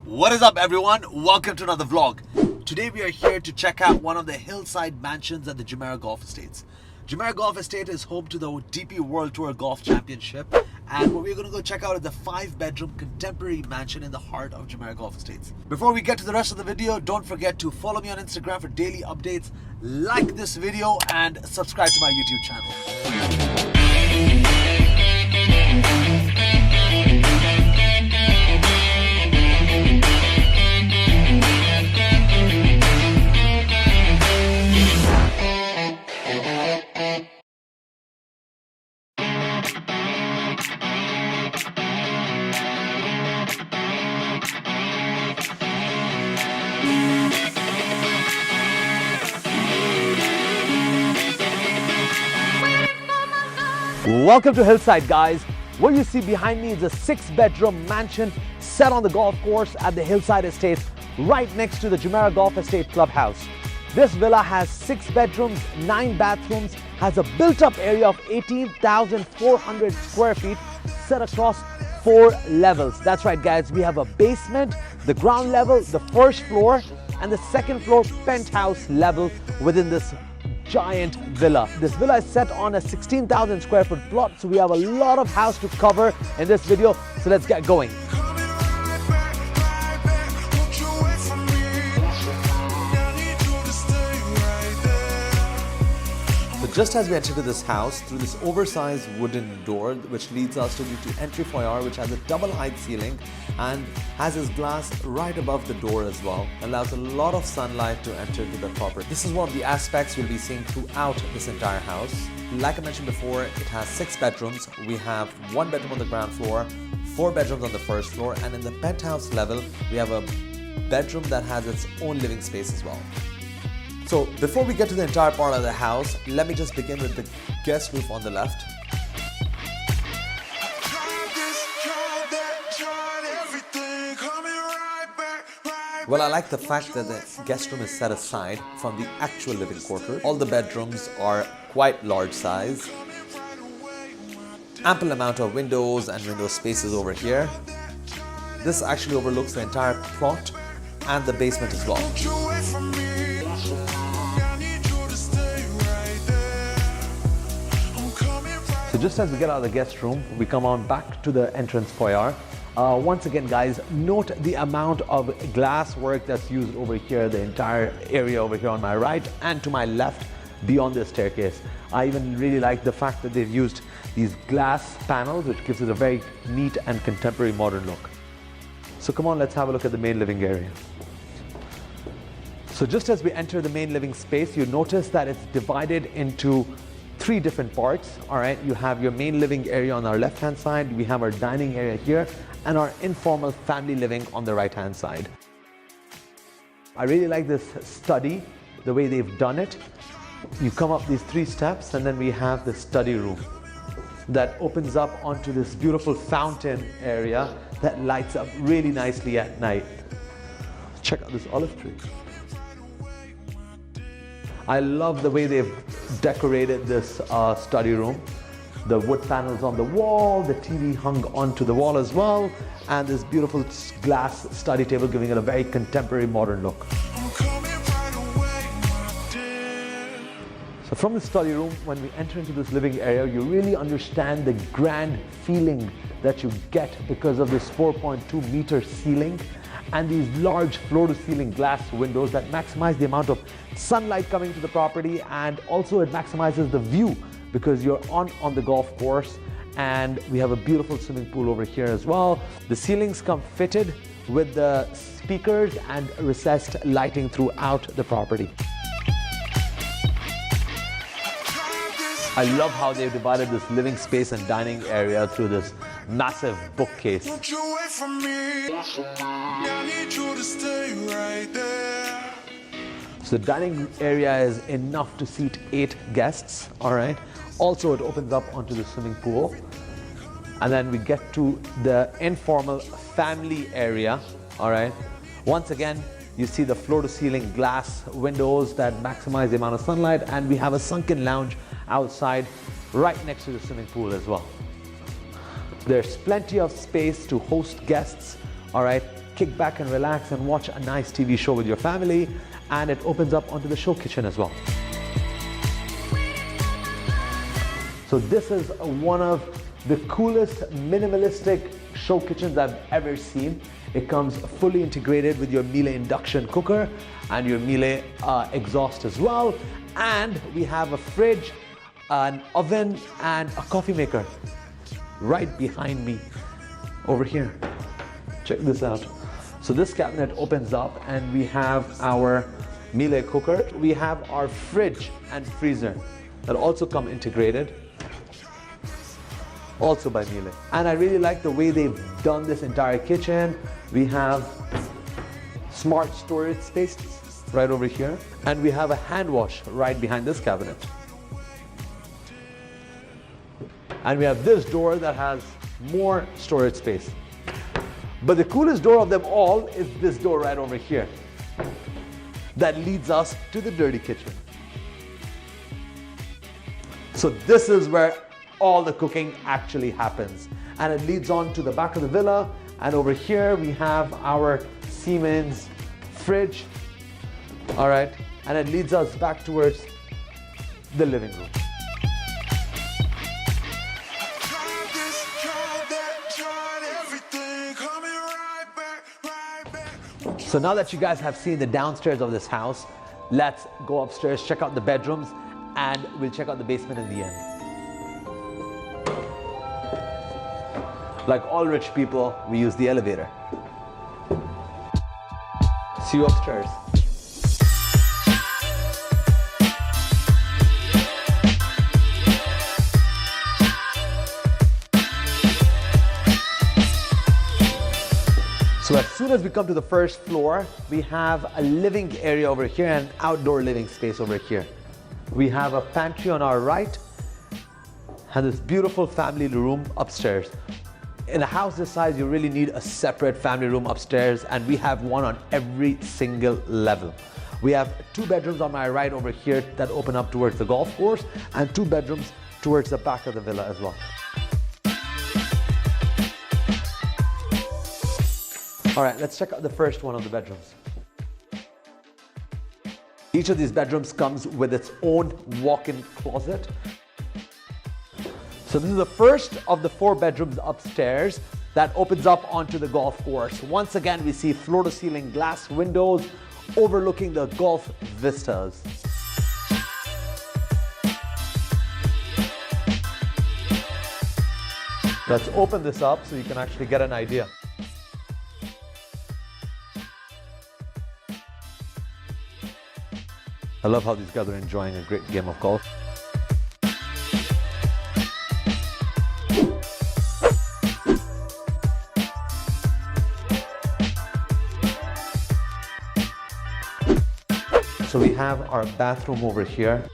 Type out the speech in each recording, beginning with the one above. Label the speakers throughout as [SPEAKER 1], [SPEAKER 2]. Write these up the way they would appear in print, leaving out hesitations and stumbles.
[SPEAKER 1] What is up everyone? Welcome to another vlog. Today we are here to check out one of the hillside mansions at the Jumeirah Golf Estates. Jumeirah Golf Estate is home to the DP World Tour Golf Championship, and what we're going to go check out is the 5-bedroom contemporary mansion in the heart of Jumeirah Golf Estates. Before we get to the rest of the video, don't forget to follow me on Instagram for daily updates, like this video and subscribe to my YouTube channel. Welcome to Hillside, guys. What you see behind me is a 6-bedroom mansion set on the golf course at the Hillside Estates, right next to the Jumeirah Golf Estate clubhouse. This villa has 6 bedrooms, 9 bathrooms, has a built-up area of 18,400 square feet set across 4 levels. That's right, guys. We have a basement, the ground level, the first floor, and the second floor penthouse level within this giant villa. This villa is set on a 16,000 square foot plot, so we have a lot of house to cover in this video, so let's get going. So just as we enter into this house, through this oversized wooden door which leads us to the entry foyer, which has a double height ceiling and has this glass right above the door as well, allows a lot of sunlight to enter into the property. This is one of the aspects you'll be seeing throughout this entire house. Like I mentioned before, it has 6 bedrooms. We have 1 bedroom on the ground floor, 4 bedrooms on the first floor, and in the penthouse level we have a bedroom that has its own living space as well. So before we get to the entire part of the house, let me just begin with the guest roof on the left. Well, I like the fact that the guest room is set aside from the actual living quarter. All the bedrooms are quite large size. Ample amount of windows and window spaces over here. This actually overlooks the entire plot and the basement as well. So just as we get out of the guest room, we come on back to the entrance foyer. Once again, guys, note the amount of glass work that's used over here, the entire area over here on my right and to my left beyond the staircase. I even really like the fact that they've used these glass panels, which gives it a very neat and contemporary modern look. So come on, let's have a look at the main living area. So just as we enter the main living space, you notice that it's divided into 3 different parts. All right, you have your main living area on our left hand side, we have our dining area here, and our informal family living on the right hand side. I really like this study, the way they've done it. You come up these 3 steps and then we have the study room that opens up onto this beautiful fountain area that lights up really nicely at night. Check out this olive tree. I love the way they've decorated this study room. The wood panels on the wall, the TV hung onto the wall as well, and this beautiful glass study table giving it a very contemporary modern look. So from the study room, when we enter into this living area, you really understand the grand feeling that you get because of this 4.2 meter ceiling and these large floor-to-ceiling glass windows that maximize the amount of sunlight coming to the property, and also it maximizes the view because you're on the golf course, and we have a beautiful swimming pool over here as well. The ceilings come fitted with the speakers and recessed lighting throughout the property. I love how they've divided this living space and dining area through this massive bookcase. So the dining area is enough to seat 8 guests, all right? Also, it opens up onto the swimming pool. And then we get to the informal family area, all right? Once again, you see the floor-to-ceiling glass windows that maximize the amount of sunlight, and we have a sunken lounge outside right next to the swimming pool as well. There's plenty of space to host guests, all right? kick back and relax and watch a nice TV show with your family. And it opens up onto the show kitchen as well. So this is one of the coolest minimalistic show kitchens I've ever seen. It comes fully integrated with your Miele induction cooker and your Miele exhaust as well. And we have a fridge, an oven, and a coffee maker right behind me over here. Check this out. So this cabinet opens up and we have our Miele cooker. We have our fridge and freezer that also come integrated, also by Miele. And I really like the way they've done this entire kitchen. We have smart storage space right over here, and we have a hand wash right behind this cabinet. And we have this door that has more storage space. But the coolest door of them all is this door right over here that leads us to the dirty kitchen. So this is where all the cooking actually happens, and it leads on to the back of the villa. And over here we have our Siemens fridge, all right, and it leads us back towards the living room. So now that you guys have seen the downstairs of this house, let's go upstairs, check out the bedrooms, and we'll check out the basement in the end. Like all rich people, we use the elevator. See you upstairs. So as soon as we come to the first floor, we have a living area over here and an outdoor living space over here. We have a pantry on our right and this beautiful family room upstairs. In a house this size, you really need a separate family room upstairs, and we have one on every single level. We have 2 bedrooms on my right over here that open up towards the golf course, and 2 bedrooms towards the back of the villa as well. All right, let's check out the first one of the bedrooms. Each of these bedrooms comes with its own walk-in closet. So this is the first of the 4 bedrooms upstairs that opens up onto the golf course. Once again, we see floor-to-ceiling glass windows overlooking the golf vistas. Let's open this up so you can actually get an idea. I love how these guys are enjoying a great game of golf. So we have our bathroom over here.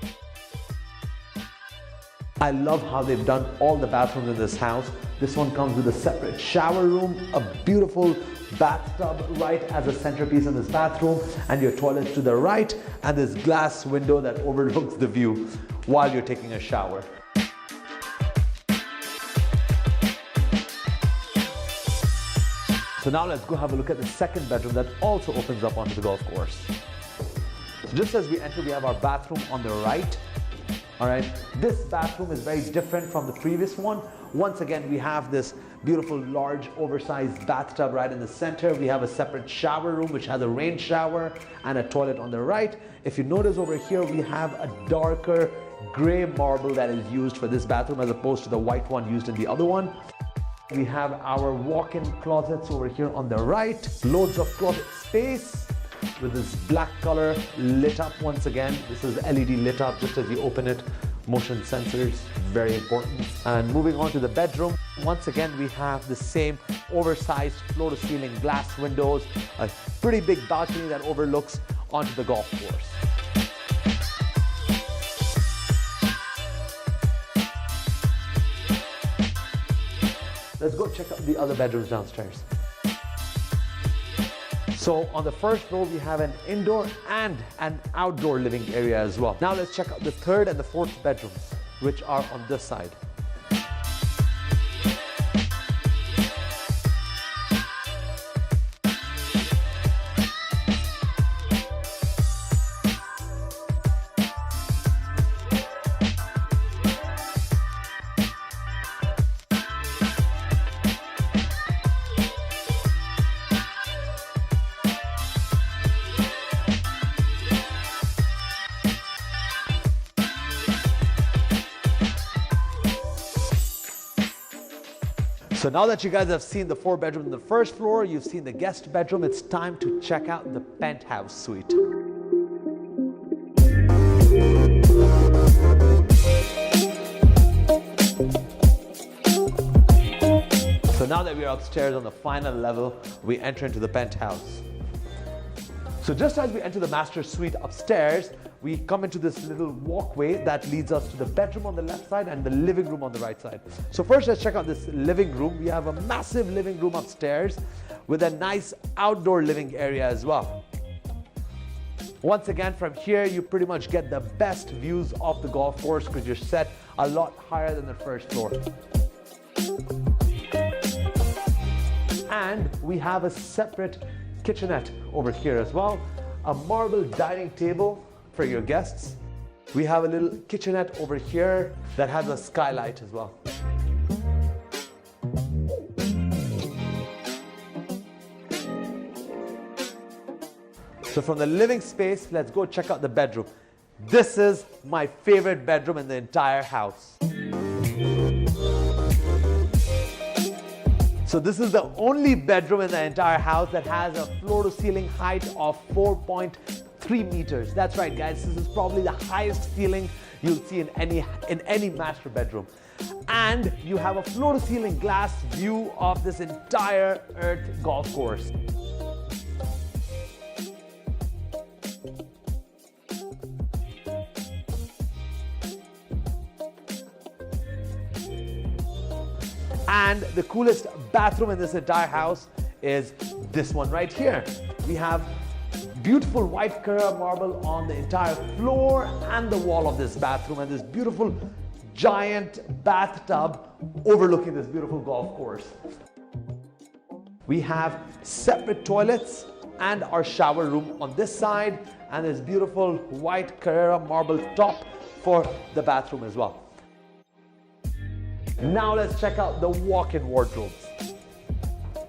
[SPEAKER 1] I love how they've done all the bathrooms in this house. This one comes with a separate shower room, a beautiful bathtub right as a centerpiece in this bathroom, and your toilets to the right, and this glass window that overlooks the view while you're taking a shower. So now let's go have a look at the second bedroom that also opens up onto the golf course. So just as we enter, we have our bathroom on the right. All right, this bathroom is very different from the previous one. Once again, we have this beautiful, large, oversized bathtub right in the center. We have a separate shower room, which has a rain shower and a toilet on the right. If you notice over here, we have a darker gray marble that is used for this bathroom as opposed to the white one used in the other one. We have our walk-in closets over here on the right. Loads of closet space with this black color lit up once again. This is LED lit up just as you open it. Motion sensors, very important. And moving on to the bedroom, once again we have the same oversized floor-to-ceiling glass windows, a pretty big balcony that overlooks onto the golf course. Let's go check out the other bedrooms downstairs. So on the first floor, we have an indoor and an outdoor living area as well. Now let's check out the third and the fourth bedrooms, which are on this side. So now that you guys have seen the 4 bedroom on the first floor, you've seen the guest bedroom, it's time to check out the penthouse suite. So now that we're upstairs on the final level, we enter into the penthouse. So just as we enter the master suite upstairs, we come into this little walkway that leads us to the bedroom on the left side and the living room on the right side. So first, let's check out this living room. We have a massive living room upstairs with a nice outdoor living area as well. Once again, from here, you pretty much get the best views of the golf course because you're set a lot higher than the first floor. And we have a separate kitchenette over here as well, a marble dining table for your guests. We have a little kitchenette over here that has a skylight as well. So from the living space, let's go check out the bedroom. This is my favorite bedroom in the entire house. So this is the only bedroom in the entire house that has a floor-to-ceiling height of 4.3 meters. That's right, guys. This is probably the highest ceiling you'll see in any master bedroom. And you have a floor-to-ceiling glass view of this entire earth golf course. And the coolest bathroom in this entire house is this one right here. We have beautiful white Carrara marble on the entire floor and the wall of this bathroom, and this beautiful giant bathtub overlooking this beautiful golf course. We have separate toilets and our shower room on this side, and this beautiful white Carrara marble top for the bathroom as well. Now let's check out the walk-in wardrobes.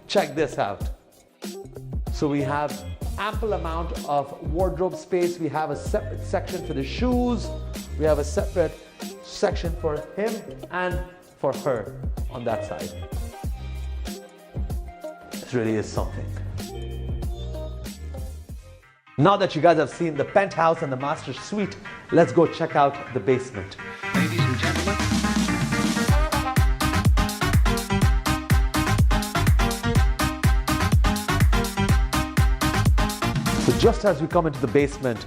[SPEAKER 1] Check this out. So we have ample amount of wardrobe space. We have a separate section for the shoes. We have a separate section for him and for her on that side. This really is something. Now that you guys have seen the penthouse and the master suite, let's go check out the basement.
[SPEAKER 2] Ladies and gentlemen.
[SPEAKER 1] So just as we come into the basement,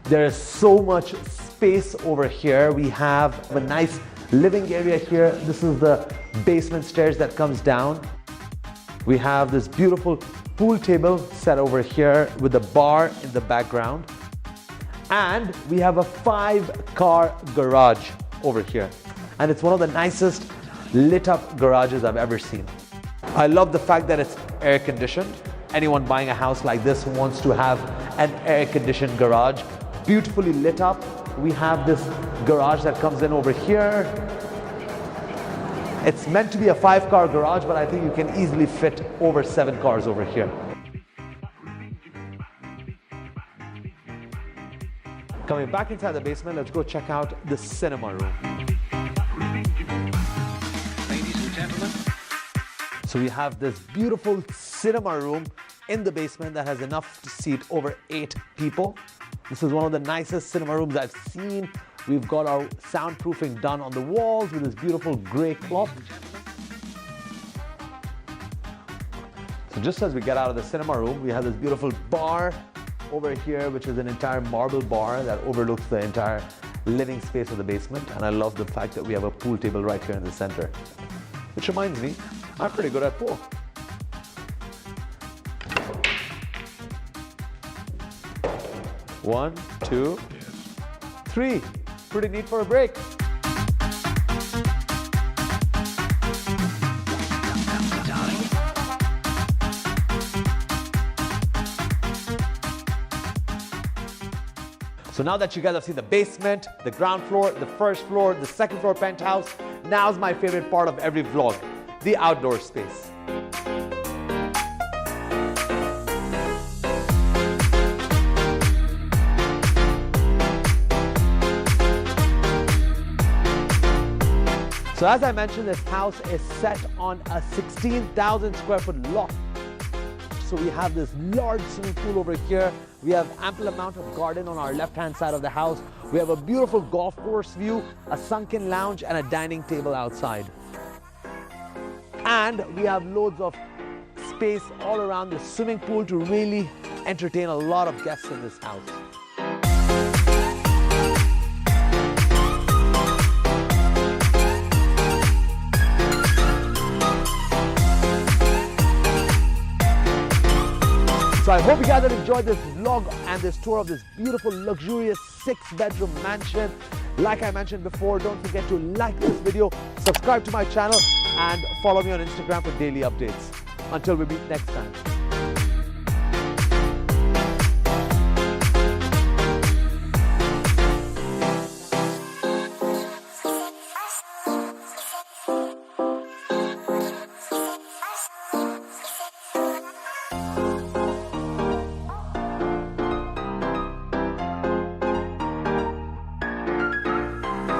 [SPEAKER 1] there is so much space over here. We have a nice living area here. This is the basement stairs that comes down. We have this beautiful pool table set over here with a bar in the background. And we have a 5-car garage over here. And it's one of the nicest lit up garages I've ever seen. I love the fact that it's air conditioned. Anyone buying a house like this who wants to have an air-conditioned garage, beautifully lit up. We have this garage that comes in over here. It's meant to be a 5-car garage, but I think you can easily fit over 7 cars over here. Coming back inside the basement, let's go check out the cinema room.
[SPEAKER 2] Ladies and gentlemen.
[SPEAKER 1] So we have this beautiful cinema room in the basement that has enough to seat over 8 people. This is one of the nicest cinema rooms I've seen. We've got our soundproofing done on the walls with this beautiful gray cloth. So just as we get out of the cinema room, we have this beautiful bar over here, which is an entire marble bar that overlooks the entire living space of the basement. And I love the fact that we have a pool table right here in the center. Which reminds me, I'm pretty good at pool. One, two, three. Pretty neat for a break. So now that you guys have seen the basement, the ground floor, the first floor, the second floor penthouse, now's my favorite part of every vlog, the outdoor space. So So as I mentioned, this house is set on a 16,000 square foot lot. So we have this large swimming pool over here. We have ample amount of garden on our left-hand side of the house. We have a beautiful golf course view, a sunken lounge, and a dining table outside. And we have loads of space all around the swimming pool to really entertain a lot of guests in this house. So I hope you guys have enjoyed this vlog and this tour of this beautiful, luxurious 6-bedroom mansion. Like I mentioned before, don't forget to like this video, subscribe to my channel, and follow me on Instagram for daily updates. Until we meet next time.